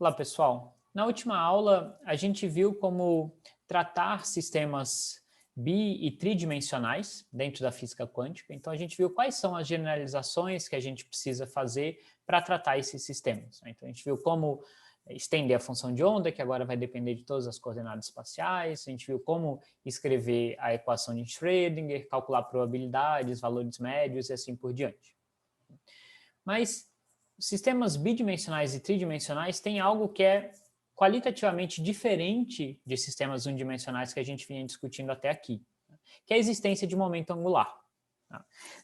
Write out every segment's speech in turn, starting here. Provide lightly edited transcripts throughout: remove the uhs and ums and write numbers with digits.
Olá, pessoal. Na última aula, a gente viu como tratar sistemas bi- e tridimensionais dentro da física quântica. Então, a gente viu quais são as generalizações que a gente precisa fazer para tratar esses sistemas. Então, a gente viu como estender a função de onda, que agora vai depender de todas as coordenadas espaciais. A gente viu como escrever a equação de Schrödinger, calcular probabilidades, valores médios e assim por diante. Mas sistemas bidimensionais e tridimensionais têm algo que é qualitativamente diferente de sistemas unidimensionais que a gente vinha discutindo até aqui, que é a existência de momento angular.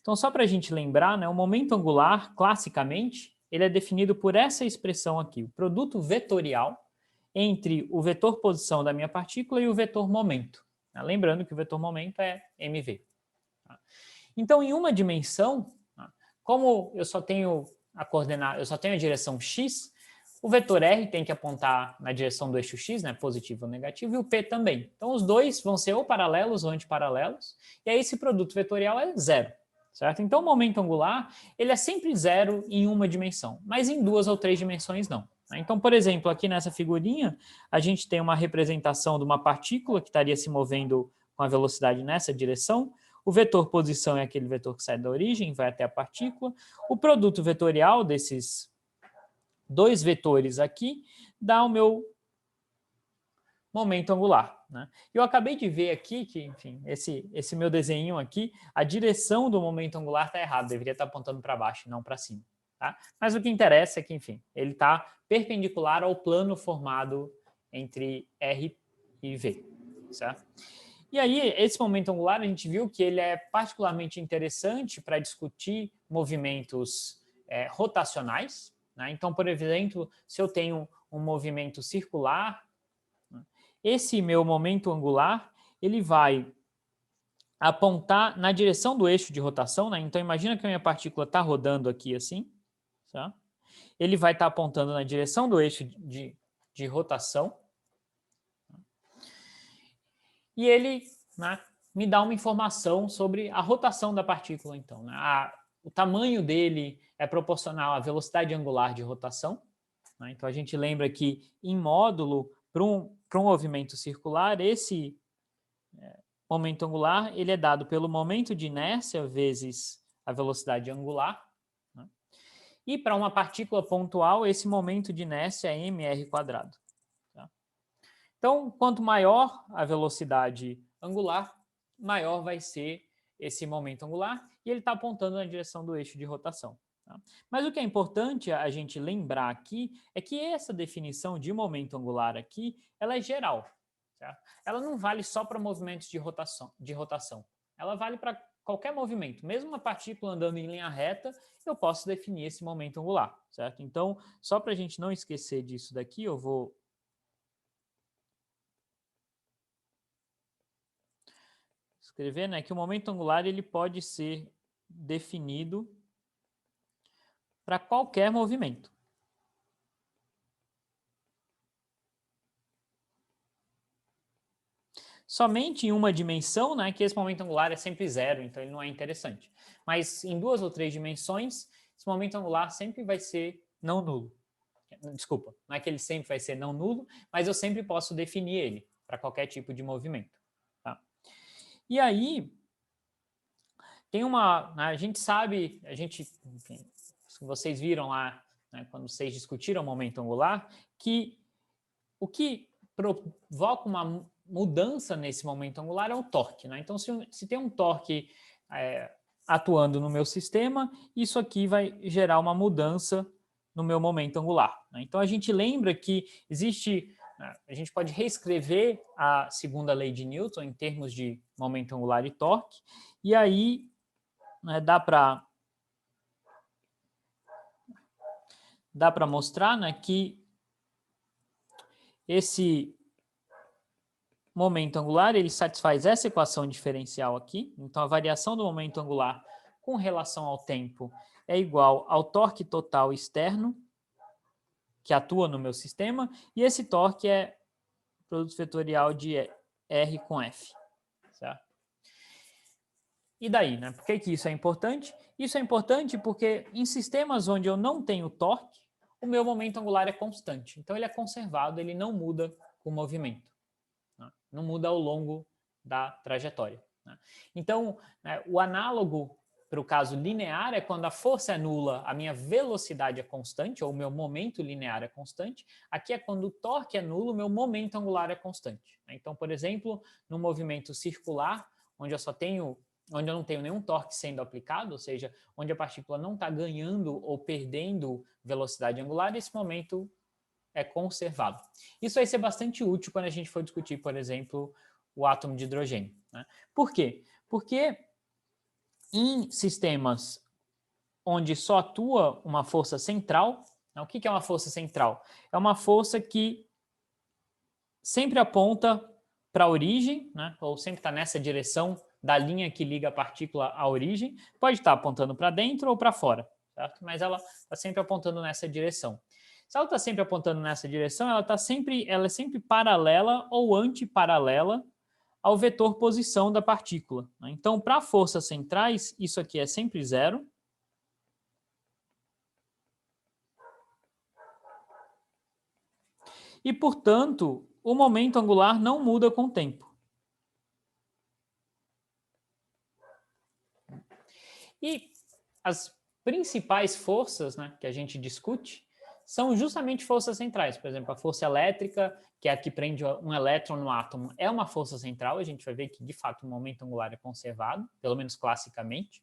Então, só para a gente lembrar, o momento angular, classicamente, ele é definido por essa expressão aqui, o produto vetorial entre o vetor posição da minha partícula e o vetor momento. Lembrando que o vetor momento é mv. Então, em uma dimensão, como eu só tenho a coordenada, eu só tenho a direção x, o vetor r tem que apontar na direção do eixo x, positivo ou negativo, e o p também. Então, os dois vão ser ou paralelos ou antiparalelos, e aí esse produto vetorial é zero, certo? Então, o momento angular, ele é sempre zero em uma dimensão, mas em duas ou três dimensões não. Então, por exemplo, aqui nessa figurinha, a gente tem uma representação de uma partícula que estaria se movendo com a velocidade nessa direção. O vetor posição é aquele vetor que sai da origem, vai até a partícula. O produto vetorial desses dois vetores aqui dá o meu momento angular. Eu acabei de ver aqui que, enfim, esse meu desenho aqui, a direção do momento angular está errada, deveria estar apontando para baixo, não para cima. Tá? Mas o que interessa é que, enfim, ele está perpendicular ao plano formado entre R e V. Certo? E aí, esse momento angular, a gente viu que ele é particularmente interessante para discutir movimentos rotacionais. Então, por exemplo, se eu tenho um movimento circular, esse meu momento angular, ele vai apontar na direção do eixo de rotação. Então, imagina que a minha partícula está rodando aqui assim. Tá? Ele vai estar apontando na direção do eixo de rotação. E ele me dá uma informação sobre a rotação da partícula, então. O tamanho dele é proporcional à velocidade angular de rotação. Então, a gente lembra que, em módulo, para um movimento circular, esse momento angular ele é dado pelo momento de inércia vezes a velocidade angular. E, para uma partícula pontual, esse momento de inércia é mr². Tá? Então, quanto maior a velocidade angular, maior vai ser esse momento angular, e ele está apontando na direção do eixo de rotação. Tá? Mas o que é importante a gente lembrar aqui é que essa definição de momento angular aqui, ela é geral. Certo? Ela não vale só para movimentos de rotação. Ela vale para qualquer movimento. Mesmo uma partícula andando em linha reta, eu posso definir esse momento angular. Certo? Então, só para a gente não esquecer disso daqui, eu vou escrever, que o momento angular ele pode ser definido para qualquer movimento. Somente em uma dimensão, que esse momento angular é sempre zero, então ele não é interessante. Mas em duas ou três dimensões, esse momento angular sempre vai ser não nulo. Desculpa, não é que ele sempre vai ser não nulo, mas eu sempre posso definir ele para qualquer tipo de movimento. Tá? E aí, tem uma... A gente sabe, enfim, vocês viram lá, quando vocês discutiram o momento angular, que o que provoca uma mudança nesse momento angular é o torque. Então, se tem um torque atuando no meu sistema, isso aqui vai gerar uma mudança no meu momento angular. Então, a gente lembra que existe... A gente pode reescrever a segunda lei de Newton em termos de momento angular e torque, e aí dá para mostrar que esse momento angular ele satisfaz essa equação diferencial aqui. Então, a variação do momento angular com relação ao tempo é igual ao torque total externo que atua no meu sistema, e esse torque é produto vetorial de R com F. Certo? E daí, Por que isso é importante? Isso é importante porque em sistemas onde eu não tenho torque, o meu momento angular é constante. Então, ele é conservado, ele não muda com o movimento, né? Não muda ao longo da trajetória, né? Então, né, o análogo para o caso linear é quando a força é nula, a minha velocidade é constante, ou o meu momento linear é constante. Aqui é quando o torque é nulo, o meu momento angular é constante. Então, por exemplo, no movimento circular, onde eu não tenho nenhum torque sendo aplicado, ou seja, onde a partícula não está ganhando ou perdendo velocidade angular, esse momento é conservado. Isso vai ser bastante útil quando a gente for discutir, por exemplo, o átomo de hidrogênio, né? Por quê? Porque em sistemas onde só atua uma força central, né? O que é uma força central? É uma força que sempre aponta para a origem, né? Ou sempre está nessa direção da linha que liga a partícula à origem. Pode estar apontando para dentro ou para fora, certo? Mas ela está sempre apontando nessa direção. Se ela está sempre apontando nessa direção, ela é sempre paralela ou antiparalela ao vetor posição da partícula, né? Então, para forças centrais, isso aqui é sempre zero. E, portanto, o momento angular não muda com o tempo. E as principais forças, né, que a gente discute são justamente forças centrais. Por exemplo, a força elétrica, que é a que prende um elétron no átomo, é uma força central. A gente vai ver que, de fato, o momento angular é conservado, pelo menos classicamente.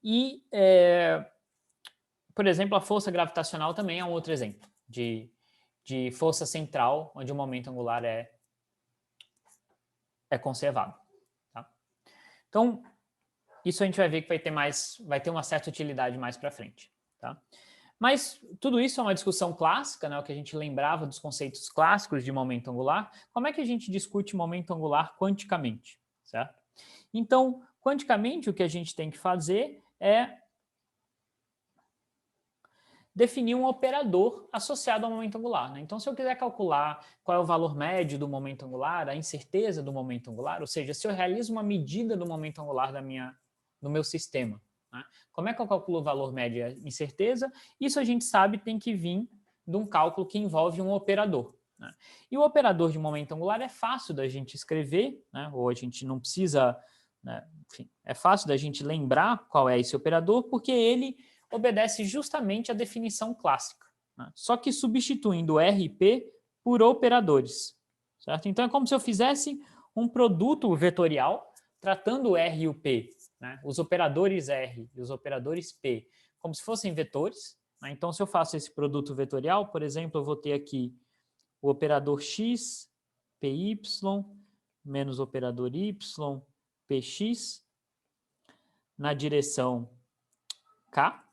E, por exemplo, a força gravitacional também é um outro exemplo de força central, onde o momento angular é conservado, tá? Então, isso a gente vai ver que vai ter uma certa utilidade mais para frente, tá? Mas tudo isso é uma discussão clássica, né? O que a gente lembrava dos conceitos clássicos de momento angular. Como é que a gente discute momento angular quanticamente, certo? Então, quanticamente, o que a gente tem que fazer é definir um operador associado ao momento angular, né? Então, se eu quiser calcular qual é o valor médio do momento angular, a incerteza do momento angular, ou seja, se eu realizo uma medida do momento angular do meu sistema, né? Como é que eu calculo o valor médio e a incerteza? Isso a gente sabe tem que vir de um cálculo que envolve um operador, né? E o operador de momento angular é fácil da gente escrever, né? Ou a gente não precisa, né? Enfim, é fácil da gente lembrar qual é esse operador, porque ele obedece justamente à definição clássica, né? Só que substituindo R e P por operadores, certo? Então é como se eu fizesse um produto vetorial tratando o R e o P, né? Os operadores R e os operadores P, como se fossem vetores, né? Então, se eu faço esse produto vetorial, por exemplo, eu vou ter aqui o operador X, PY, menos o operador Y, PX, na direção K,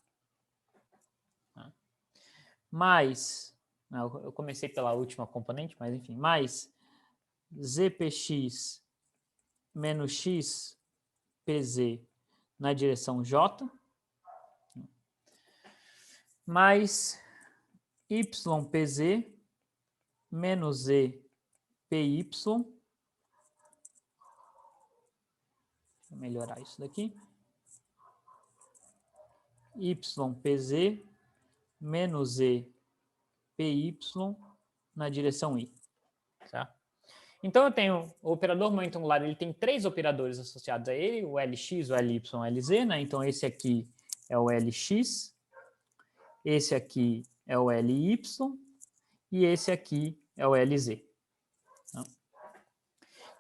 mais, eu comecei pela última componente, mas enfim, mais ZPX menos XPZ na direção J, mais YPZ menos ZPY, vou melhorar isso daqui, YPZ menos EPY na direção I, certo? Então, eu tenho o operador momento angular, ele tem três operadores associados a ele, o LX, o LY, o LZ, né? Então, esse aqui é o LX, esse aqui é o LY e esse aqui é o LZ.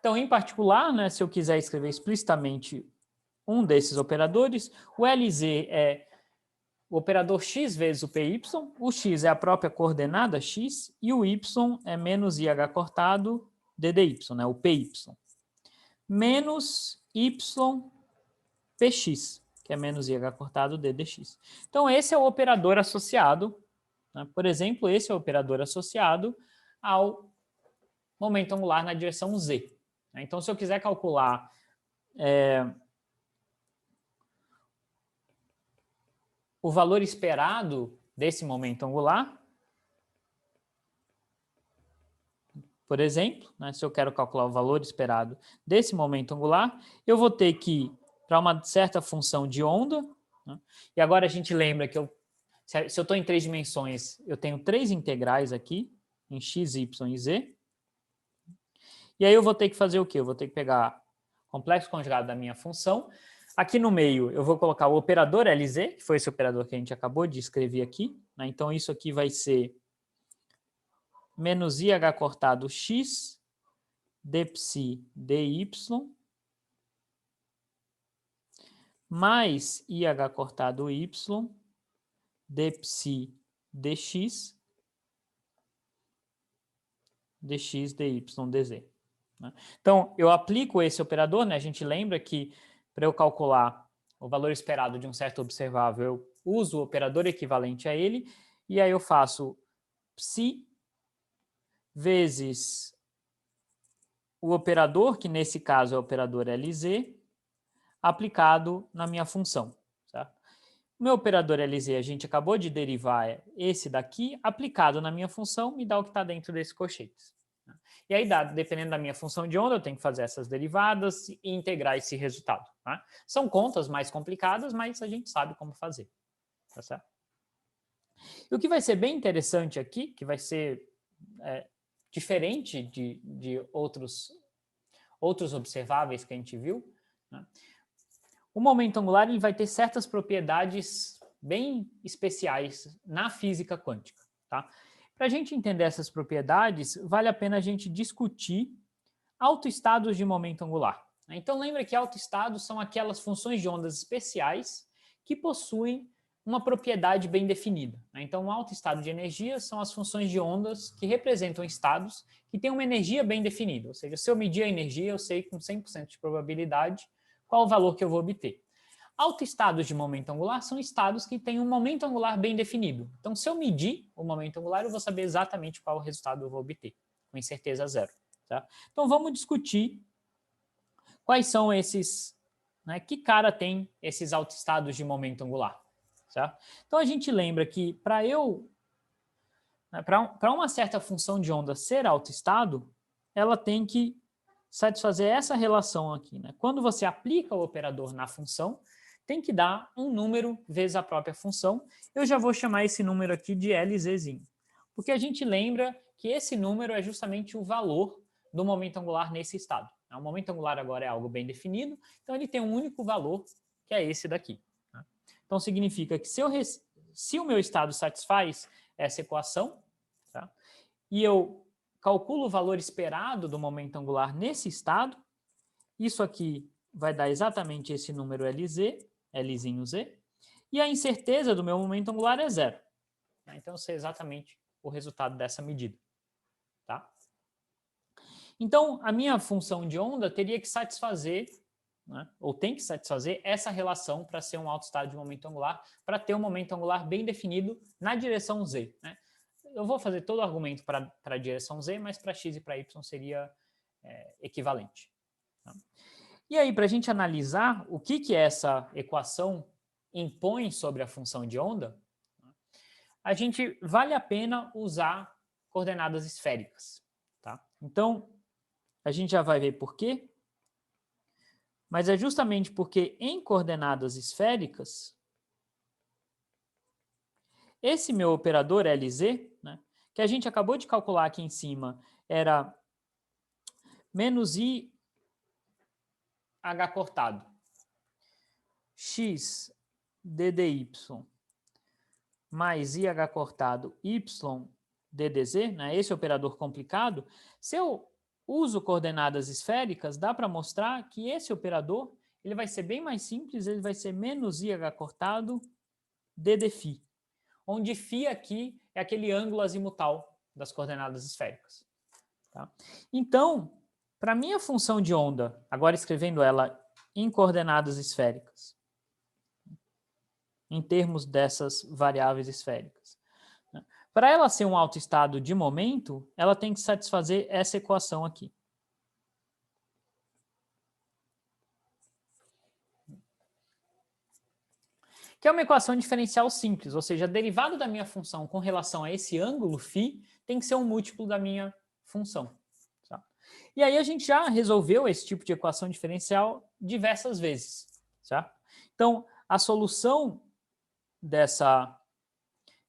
Então, em particular, né, se eu quiser escrever explicitamente um desses operadores, o LZ é o operador x vezes o py, o x é a própria coordenada x e o y é menos IH cortado ddy, né, o py, menos y px, que é menos IH cortado ddx. Então, esse é o operador associado, né? Por exemplo, esse é o operador associado ao momento angular na direção z. Então, se eu quiser calcular o valor esperado desse momento angular, por exemplo, né, se eu quero calcular o valor esperado desse momento angular, eu vou ter que ir para uma certa função de onda, né, e agora a gente lembra que Se eu estou em 3 dimensões, eu tenho 3 integrais aqui, em x, y e z. E aí eu vou ter que fazer o quê? Eu vou ter que pegar o complexo conjugado da minha função. Aqui no meio eu vou colocar o operador LZ, que foi esse operador que a gente acabou de escrever aqui, né? Então isso aqui vai ser menos IH cortado x dψ dy mais IH cortado y dψ dx dx dy dz. Né? Então, eu aplico esse operador, né? A gente lembra que para eu calcular o valor esperado de um certo observável, eu uso o operador equivalente a ele, e aí eu faço psi vezes o operador, que nesse caso é o operador LZ, aplicado na minha função. Certo? O meu operador LZ, a gente acabou de derivar esse daqui, aplicado na minha função, me dá o que está dentro desse cochetes. E aí, dependendo da minha função de onda, eu tenho que fazer essas derivadas e integrar esse resultado. Tá? São contas mais complicadas, mas a gente sabe como fazer. Tá certo? E o que vai ser bem interessante aqui, que vai ser diferente de outros observáveis que a gente viu, né? O momento angular ele vai ter certas propriedades bem especiais na física quântica. Tá? Para a gente entender essas propriedades, vale a pena a gente discutir autoestados de momento angular. Então lembra que autoestados são aquelas funções de ondas especiais que possuem uma propriedade bem definida. Então, um autoestado de energia são as funções de ondas que representam estados que têm uma energia bem definida. Ou seja, se eu medir a energia, eu sei com 100% de probabilidade qual o valor que eu vou obter. Autoestados de momento angular são estados que têm um momento angular bem definido. Então, se eu medir o momento angular, eu vou saber exatamente qual resultado eu vou obter, com incerteza zero. Tá? Então, vamos discutir quais são esses, né, que cara tem esses autoestados de momento angular. Certo? Então, a gente lembra que para uma certa função de onda ser autoestado, ela tem que satisfazer essa relação aqui. Né? Quando você aplica o operador na função, tem que dar um número vezes a própria função. Eu já vou chamar esse número aqui de LZzinho. Porque a gente lembra que esse número é justamente o valor do momento angular nesse estado. O momento angular agora é algo bem definido, então ele tem um único valor, que é esse daqui. Então, significa que se o meu estado satisfaz essa equação, tá? E eu calculo o valor esperado do momento angular nesse estado, isso aqui vai dar exatamente esse número LZ, Lzinho Z, e a incerteza do meu momento angular é zero. Então, eu sei exatamente o resultado dessa medida. Tá? Então, a minha função de onda teria que satisfazer, né, ou tem que satisfazer essa relação para ser um autoestado de momento angular, para ter um momento angular bem definido na direção Z. Né? Eu vou fazer todo o argumento para a direção Z, mas para x e para y seria equivalente. Tá? E aí, para a gente analisar o que essa equação impõe sobre a função de onda, a gente vale a pena usar coordenadas esféricas. Tá? Então, a gente já vai ver por quê, mas é justamente porque em coordenadas esféricas, esse meu operador LZ, né, que a gente acabou de calcular aqui em cima, era menos IH cortado, x ddy mais IH cortado y ddz, né, esse operador complicado, se eu uso coordenadas esféricas, dá para mostrar que esse operador ele vai ser bem mais simples, ele vai ser menos IH cortado ddφ, onde φ aqui é aquele ângulo azimutal das coordenadas esféricas. Tá? Então, para minha função de onda, agora escrevendo ela em coordenadas esféricas, em termos dessas variáveis esféricas, né? Para ela ser um autoestado de momento, ela tem que satisfazer essa equação aqui. Que é uma equação diferencial simples, ou seja, a derivada da minha função com relação a esse ângulo φ tem que ser um múltiplo da minha função. Tá? E aí a gente já resolveu esse tipo de equação diferencial diversas vezes. Tá? Então, a solução dessa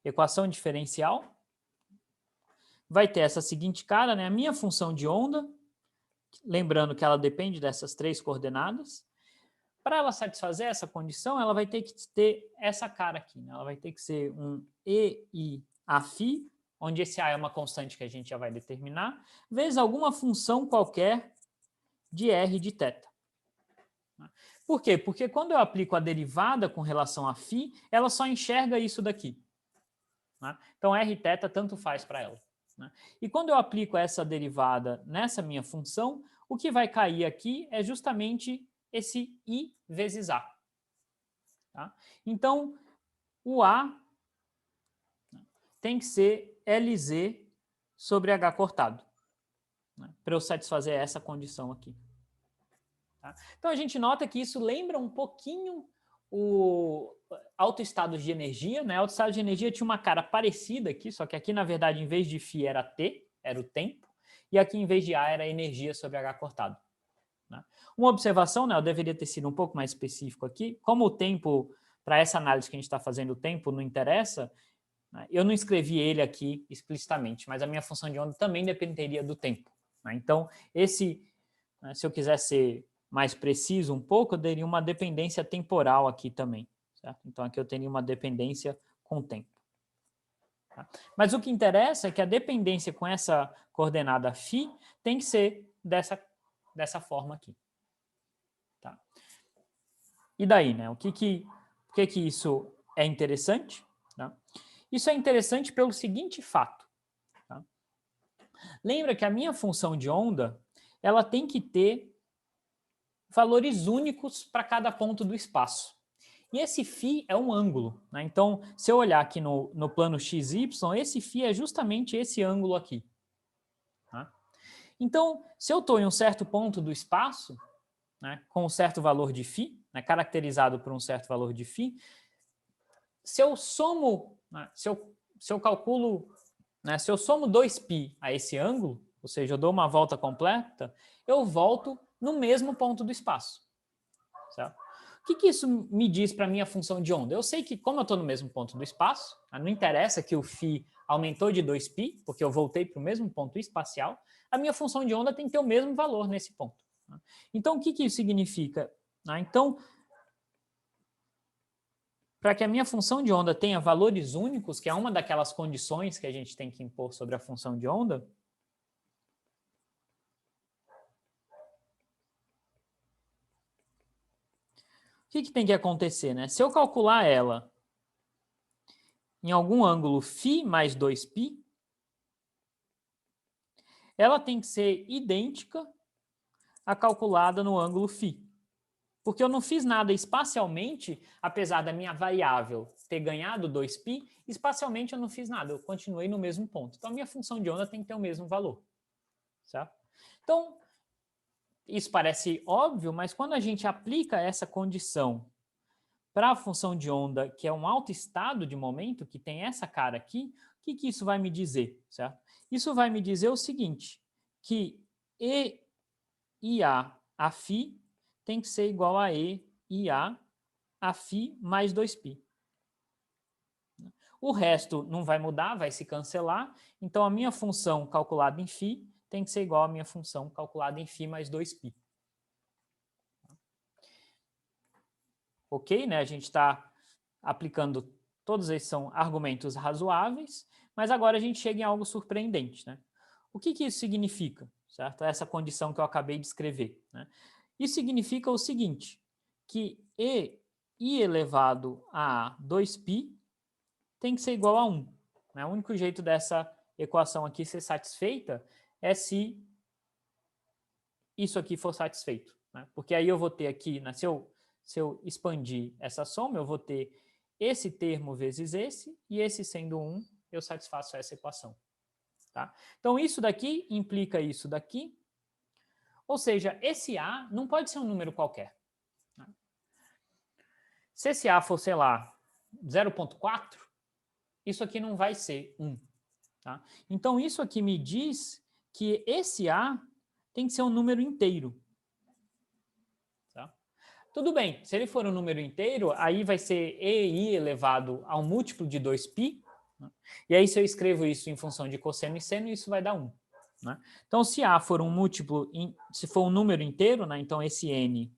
equação diferencial vai ter essa seguinte cara, né? A minha função de onda, lembrando que ela depende dessas 3 coordenadas. Para ela satisfazer essa condição, ela vai ter que ter essa cara aqui, né? Ela vai ter que ser um EIAφ, onde esse A é uma constante que a gente já vai determinar, vezes alguma função qualquer de R de θ. Por quê? Porque quando eu aplico a derivada com relação a φ, ela só enxerga isso daqui. Né? Então, Rθ tanto faz para ela. Né? E quando eu aplico essa derivada nessa minha função, o que vai cair aqui é justamente esse I vezes A. Tá? Então, o A tem que ser Lz sobre H cortado, né? Para eu satisfazer essa condição aqui. Tá? Então, a gente nota que isso lembra um pouquinho o autoestado de energia, né? Autoestado de energia tinha uma cara parecida aqui, só que aqui, na verdade, em vez de φ era T, era o tempo, e aqui, em vez de A, era energia sobre H cortado. Né? Uma observação, né? Eu deveria ter sido um pouco mais específico aqui. Como o tempo, para essa análise que a gente está fazendo, o tempo não interessa, né? Eu não escrevi ele aqui explicitamente, mas a minha função de onda também dependeria do tempo. Né? Então, né, se eu quiser ser mais preciso um pouco, eu teria uma dependência temporal aqui também. Certo? Então, aqui eu teria uma dependência com o tempo. Tá? Mas o que interessa é que a dependência com essa coordenada φ tem que ser dessa forma aqui. Tá? E daí, né? Por que isso é interessante? Tá? Isso é interessante pelo seguinte fato. Tá? Lembra que a minha função de onda ela tem que ter valores únicos para cada ponto do espaço. E esse φ é um ângulo. Né? Então, se eu olhar aqui no plano XY, esse φ é justamente esse ângulo aqui. Tá? Então, se eu estou em um certo ponto do espaço, né, com um certo valor de φ, né, caracterizado por um certo valor de φ, se eu somo, né, se eu calculo, né, se eu somo 2π a esse ângulo, ou seja, eu dou uma volta completa, eu volto no mesmo ponto do espaço. Certo? O que isso me diz para a minha função de onda? Eu sei que, como eu estou no mesmo ponto do espaço, não interessa que o φ aumentou de 2π, porque eu voltei para o mesmo ponto espacial, a minha função de onda tem que ter o mesmo valor nesse ponto. Então, o que isso significa? Então, para que a minha função de onda tenha valores únicos, que é uma daquelas condições que a gente tem que impor sobre a função de onda, o que tem que acontecer? Né? Se eu calcular ela em algum ângulo φ mais 2π, ela tem que ser idêntica à calculada no ângulo φ. Porque eu não fiz nada espacialmente, apesar da minha variável ter ganhado 2π, espacialmente eu não fiz nada, eu continuei no mesmo ponto. Então a minha função de onda tem que ter o mesmo valor. Certo? Então, isso parece óbvio, mas quando a gente aplica essa condição para a função de onda, que é um autoestado de momento, que tem essa cara aqui, o que isso vai me dizer? Certo? Isso vai me dizer o seguinte, que EIA a φ tem que ser igual a EIA a φ mais 2π. O resto não vai mudar, vai se cancelar, então a minha função calculada em φ tem que ser igual à minha função calculada em φ mais 2π. Ok, né? A gente está aplicando, todos esses são argumentos razoáveis, mas agora a gente chega em algo surpreendente. Né? O que isso significa? Certo? Essa condição que eu acabei de escrever. Né? Isso significa o seguinte, que I elevado a 2π tem que ser igual a 1. Né? O único jeito dessa equação aqui ser satisfeita é se isso aqui for satisfeito. Né? Porque aí eu vou ter aqui, né, se eu expandir essa soma, eu vou ter esse termo vezes esse, e esse sendo 1, eu satisfaço essa equação. Tá? Então, isso daqui implica isso daqui, ou seja, esse A não pode ser um número qualquer. Né? Se esse A for, sei lá, 0,4, isso aqui não vai ser 1. Tá? Então, isso aqui me diz que esse A tem que ser um número inteiro. Tá? Tudo bem, se ele for um número inteiro, aí vai ser EI elevado ao múltiplo de 2π, né? E aí, se eu escrevo isso em função de cosseno e seno, isso vai dar 1. Né? Então, se A for um múltiplo, se for um número inteiro, né, então esse N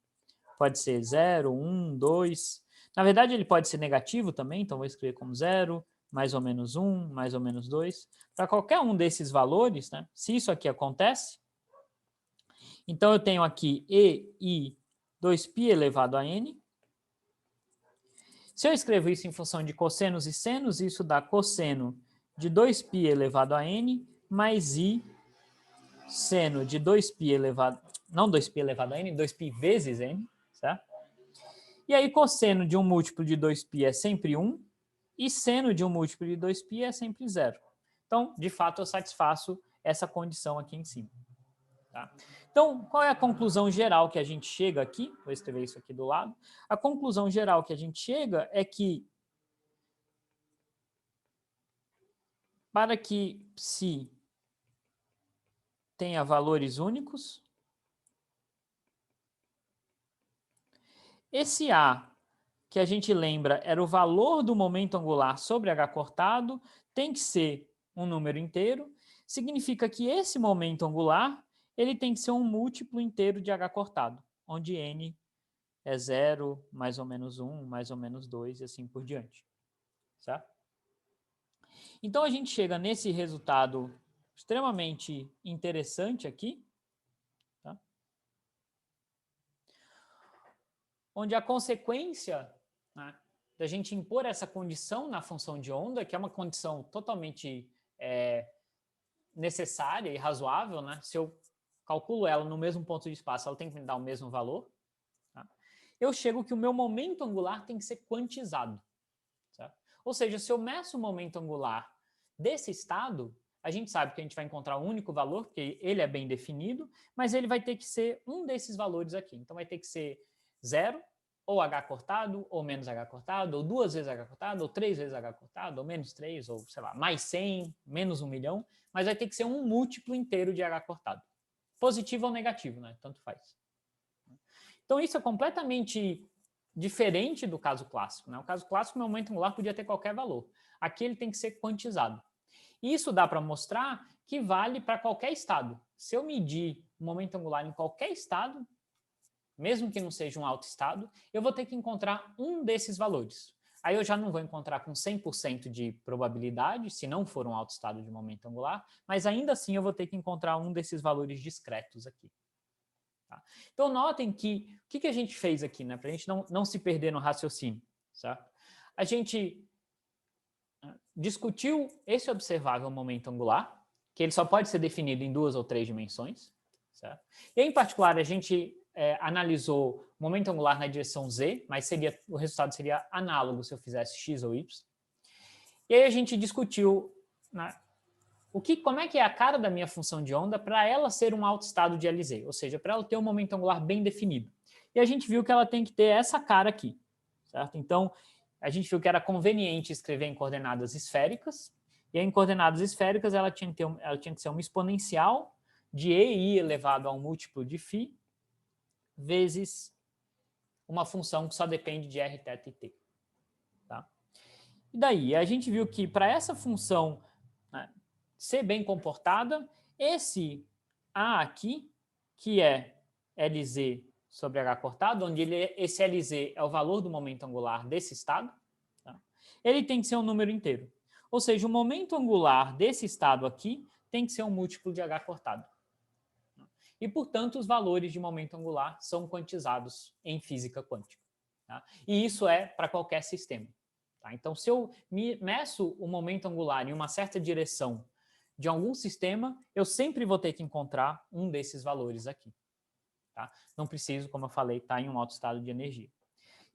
pode ser 0, 1, 2. Na verdade, ele pode ser negativo também, então vou escrever como 0, mais ou menos 1, mais ou menos 2. Para qualquer um desses valores, né, se isso aqui acontece, então eu tenho aqui EI 2π elevado a N. Se eu escrevo isso em função de cossenos e senos, isso dá cosseno de 2π elevado a N mais I seno de 2π elevado, não 2π elevado a N, 2π vezes N, certo? E aí cosseno de um múltiplo de 2π é sempre 1 e seno de um múltiplo de 2π é sempre 0. Então, de fato, eu satisfaço essa condição aqui em cima. Tá? Então, qual é a conclusão geral que a gente chega aqui? Vou escrever isso aqui do lado. A conclusão geral que a gente chega é que para que psi tenha valores únicos, esse A, que a gente lembra era o valor do momento angular sobre h cortado, tem que ser um número inteiro, significa que esse momento angular ele tem que ser um múltiplo inteiro de h cortado, onde n é 0, mais ou menos 1, mais ou menos 2 e assim por diante. Certo? Então a gente chega nesse resultado extremamente interessante aqui, tá? Onde a consequência, né, da gente impor essa condição na função de onda, que é uma condição totalmente necessária e razoável, né? Se eu calculo ela no mesmo ponto de espaço, ela tem que me dar o mesmo valor. Tá? Eu chego que o meu momento angular tem que ser quantizado. Certo? Ou seja, se eu meço o momento angular desse estado, a gente sabe que a gente vai encontrar um único valor, porque ele é bem definido, mas ele vai ter que ser um desses valores aqui. Então vai ter que ser 0, ou h cortado, ou menos h cortado, ou 2 vezes h cortado, ou 3 vezes h cortado, ou menos 3, ou sei lá, mais 100, menos 1 milhão, mas vai ter que ser um múltiplo inteiro de h cortado. Positivo ou negativo, né? Tanto faz. Então isso é completamente diferente do caso clássico. Né? O caso clássico, o meu momento angular podia ter qualquer valor. Aqui ele tem que ser quantizado. E isso dá para mostrar que vale para qualquer estado. Se eu medir o momento angular em qualquer estado, mesmo que não seja um alto estado, eu vou ter que encontrar um desses valores. Aí eu já não vou encontrar com 100% de probabilidade, se não for um alto estado de momento angular, mas ainda assim eu vou ter que encontrar um desses valores discretos aqui. Tá? Então notem que o que a gente fez aqui, né, para a gente não se perder no raciocínio. Certo? A gente discutiu esse observável momento angular, que ele só pode ser definido em 2 ou 3 dimensões. Certo? E em particular a gente analisou o momento angular na direção z, mas o resultado seria análogo se eu fizesse x ou y. E aí a gente discutiu, né, como é que é a cara da minha função de onda para ela ser um alto estado de LZ, ou seja, para ela ter um momento angular bem definido. E a gente viu que ela tem que ter essa cara aqui. Certo? Então, a gente viu que era conveniente escrever em coordenadas esféricas, e em coordenadas esféricas ela tinha que ser uma exponencial de EI elevado a um múltiplo de φ vezes uma função que só depende de r, θ e t. Tá? E daí, a gente viu que para essa função, né, ser bem comportada, esse A aqui, que é LZ sobre H cortado, onde esse LZ é o valor do momento angular desse estado, tá? Ele tem que ser um número inteiro. Ou seja, o momento angular desse estado aqui tem que ser um múltiplo de H cortado. E, portanto, os valores de momento angular são quantizados em física quântica. Tá? E isso é para qualquer sistema. Tá? Então, se eu meço o momento angular em uma certa direção de algum sistema, eu sempre vou ter que encontrar um desses valores aqui. Tá? Não preciso, como eu falei, estar em um alto estado de energia.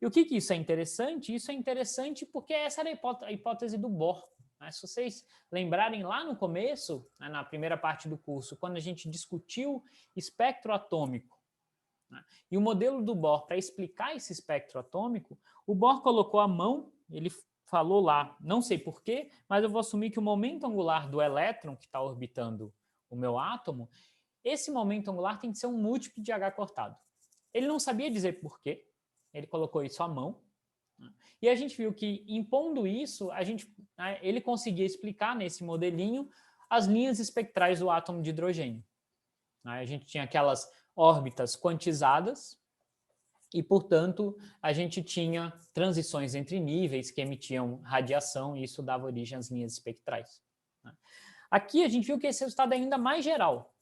E o que isso é interessante? Isso é interessante porque essa era a hipótese do Bohr. Né? Se vocês lembrarem lá no começo, né, na primeira parte do curso, quando a gente discutiu espectro atômico, né, e o modelo do Bohr para explicar esse espectro atômico, o Bohr colocou a mão, ele falou lá, não sei porquê, mas eu vou assumir que o momento angular do elétron que está orbitando o meu átomo, esse momento angular tem que ser um múltiplo de H cortado. Ele não sabia dizer porquê, ele colocou isso à mão, E a gente viu que, impondo isso, ele conseguia explicar nesse modelinho as linhas espectrais do átomo de hidrogênio. A gente tinha aquelas órbitas quantizadas e, portanto, a gente tinha transições entre níveis que emitiam radiação e isso dava origem às linhas espectrais. Aqui a gente viu que esse resultado é ainda mais geral.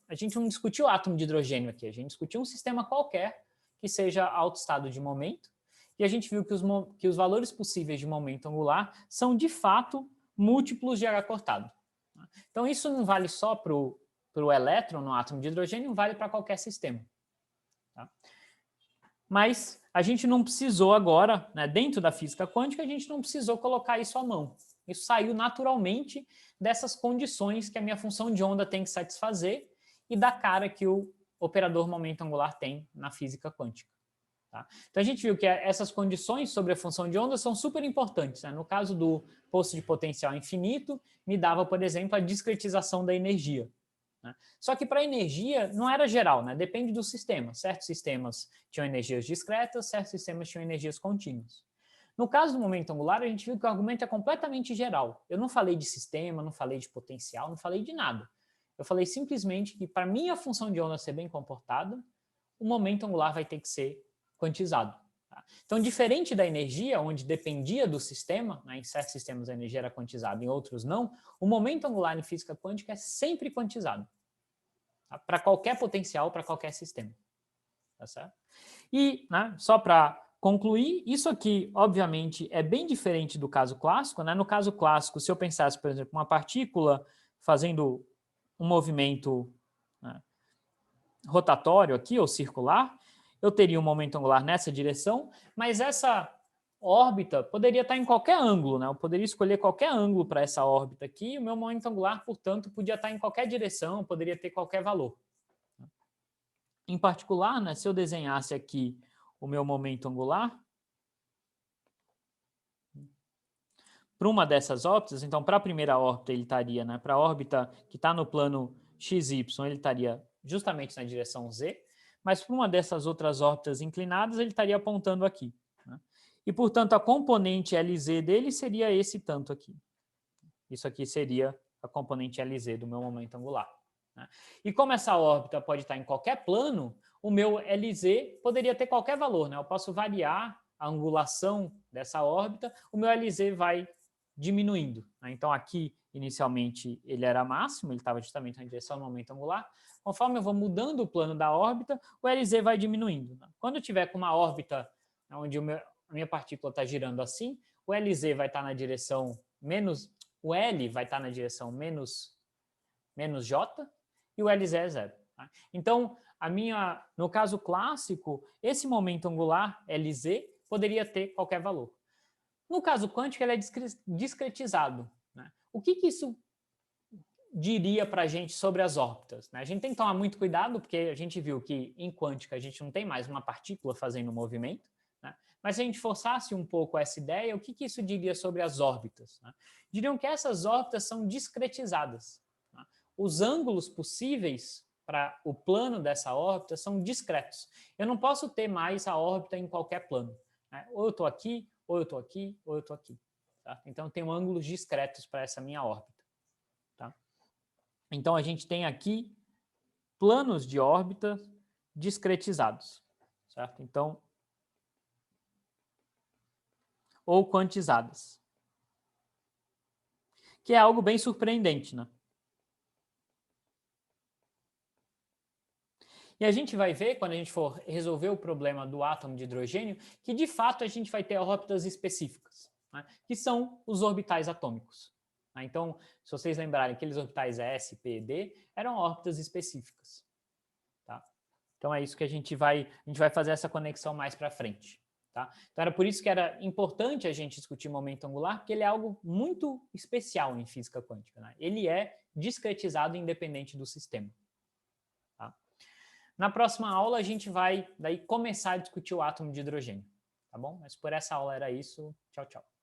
A gente não discutiu o átomo de hidrogênio aqui, a gente discutiu um sistema qualquer que seja alto estado de momento, e a gente viu que os valores possíveis de momento angular são, de fato, múltiplos de H cortado. Então, isso não vale só para o elétron no átomo de hidrogênio, vale para qualquer sistema. Tá? Mas a gente não precisou agora, né, dentro da física quântica, a gente não precisou colocar isso à mão. Isso saiu naturalmente dessas condições que a minha função de onda tem que satisfazer e da cara que o operador momento angular tem na física quântica. Tá? Então a gente viu que essas condições sobre a função de onda são super importantes. Né? No caso do poço de potencial infinito, me dava, por exemplo, a discretização da energia. Né? Só que para a energia não era geral, né? Depende do sistema. Certos sistemas tinham energias discretas, certos sistemas tinham energias contínuas. No caso do momento angular, a gente viu que o argumento é completamente geral. Eu não falei de sistema, não falei de potencial, não falei de nada. Eu falei simplesmente que para minha função de onda ser bem comportada, o momento angular vai ter que ser quantizado. Tá? Então, diferente da energia, onde dependia do sistema, né, em certos sistemas a energia era quantizada, em outros não, o momento angular em física quântica é sempre quantizado. Tá? Para qualquer potencial, para qualquer sistema. Tá certo? E, né, só para concluir, isso aqui, obviamente, é bem diferente do caso clássico. Né? No caso clássico, se eu pensasse, por exemplo, uma partícula fazendo um movimento, né, rotatório aqui, ou circular, eu teria um momento angular nessa direção, mas essa órbita poderia estar em qualquer ângulo, né? Eu poderia escolher qualquer ângulo para essa órbita aqui, e o meu momento angular, portanto, podia estar em qualquer direção, poderia ter qualquer valor. Em particular, né, se eu desenhasse aqui o meu momento angular para uma dessas órbitas, então para a primeira órbita ele estaria, né, para a órbita que está no plano XY, ele estaria justamente na direção Z, mas para uma dessas outras órbitas inclinadas ele estaria apontando aqui. Né? E, portanto, a componente LZ dele seria esse tanto aqui. Isso aqui seria a componente LZ do meu momento angular. Né? E como essa órbita pode estar em qualquer plano, o meu LZ poderia ter qualquer valor. Né? Eu posso variar a angulação dessa órbita, o meu LZ vai diminuindo. Né? Então, aqui, inicialmente, ele era máximo, ele estava justamente na direção do momento angular. Conforme eu vou mudando o plano da órbita, o LZ vai diminuindo. Né? Quando eu tiver com uma órbita onde a minha partícula está girando assim, o LZ vai estar na direção menos... O L vai estar na direção menos J e o LZ é zero. Tá? Então, no caso clássico, esse momento angular, LZ, poderia ter qualquer valor. No caso quântico, ele é discretizado. Né? O que isso diria para a gente sobre as órbitas? Né? A gente tem que tomar muito cuidado, porque a gente viu que em quântica a gente não tem mais uma partícula fazendo movimento. Né? Mas se a gente forçasse um pouco essa ideia, o que isso diria sobre as órbitas? Né? Diriam que essas órbitas são discretizadas. Né? Os ângulos possíveis para o plano dessa órbita são discretos. Eu não posso ter mais a órbita em qualquer plano. Né? Ou eu estou aqui, ou eu estou aqui, ou eu estou aqui. Tá? Então, eu tenho ângulos discretos para essa minha órbita. Tá? Então, a gente tem aqui planos de órbita discretizados. Certo? Então, ou quantizadas. Que é algo bem surpreendente, né? E a gente vai ver, quando a gente for resolver o problema do átomo de hidrogênio, que de fato a gente vai ter órbitas específicas, né? Que são os orbitais atômicos. Né? Então, se vocês lembrarem, aqueles orbitais S, P e D eram órbitas específicas. Tá? Então é isso que a gente vai fazer essa conexão mais para frente. Tá? Então era por isso que era importante a gente discutir momento angular, porque ele é algo muito especial em física quântica. Né? Ele é discretizado independente do sistema. Tá? Na próxima aula a gente vai daí começar a discutir o átomo de hidrogênio. Tá bom? Mas por essa aula era isso. Tchau, tchau.